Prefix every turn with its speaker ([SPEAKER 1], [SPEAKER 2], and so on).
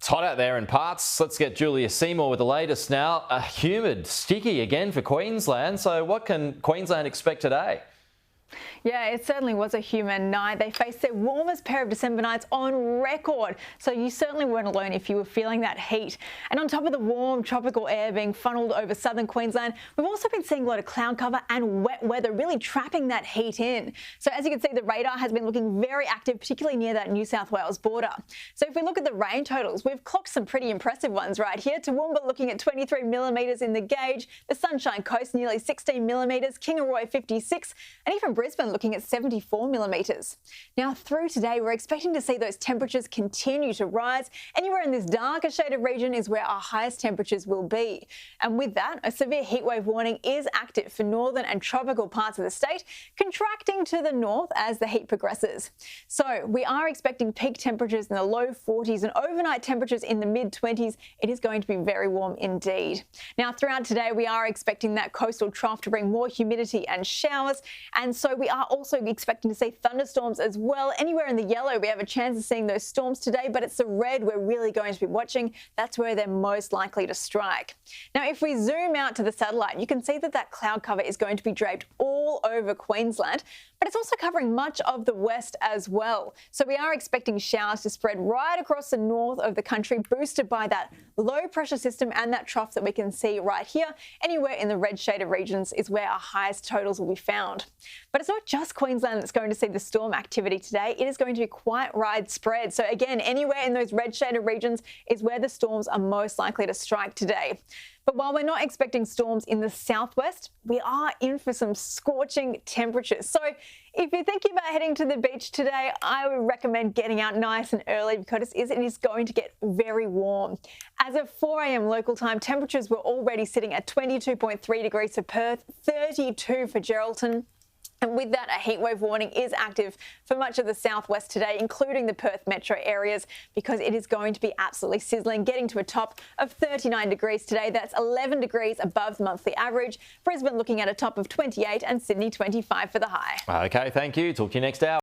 [SPEAKER 1] It's hot out there in parts. Let's get Julia Seymour with the latest now. Humid, sticky again for Queensland. So what can Queensland expect today?
[SPEAKER 2] Yeah, it certainly was a humid night. They faced their warmest pair of December nights on record. So you certainly weren't alone if you were feeling that heat. And on top of the warm tropical air being funneled over southern Queensland, we've also been seeing a lot of cloud cover and wet weather really trapping that heat in. So as you can see, the radar has been looking very active, particularly near that New South Wales border. So if we look at the rain totals, we've clocked some pretty impressive ones right here. Toowoomba looking at 23 millimetres in the gauge, the Sunshine Coast nearly 16 millimetres, Kingaroy 56, and even Brisbane looking at 74 millimetres. Now through today, we're expecting to see those temperatures continue to rise. Anywhere in this darker shaded region is where our highest temperatures will be. And with that, a severe heatwave warning is active for northern and tropical parts of the state, contracting to the north as the heat progresses. So we are expecting peak temperatures in the low 40s and overnight temperatures in the mid 20s. It is going to be very warm indeed. Now throughout today, we are expecting that coastal trough to bring more humidity and showers. And so we are also expecting to see thunderstorms as well. Anywhere in the yellow, we have a chance of seeing those storms today, but it's the red we're really going to be watching. That's where they're most likely to strike. Now, if we zoom out to the satellite, you can see that that cloud cover is going to be draped all over Queensland, but it's also covering much of the west as well. So we are expecting showers to spread right across the north of the country, boosted by that low pressure system and that trough that we can see right here. Anywhere in the red shaded regions is where our highest totals will be found. But it's not just Queensland that's going to see the storm activity today. It is going to be quite widespread. So again, anywhere in those red shaded regions is where the storms are most likely to strike today. But while we're not expecting storms in the southwest, we are in for some scorching temperatures. So if you're thinking about heading to the beach today, I would recommend getting out nice and early because it is going to get very warm. As of 4 a.m. local time, temperatures were already sitting at 22.3 degrees for Perth, 32 for Geraldton. And with that, a heatwave warning is active for much of the southwest today, including the Perth metro areas, because it is going to be absolutely sizzling, getting to a top of 39 degrees today. That's 11 degrees above the monthly average. Brisbane looking at a top of 28 and Sydney 25 for the high.
[SPEAKER 1] Okay, thank you. Talk to you next hour.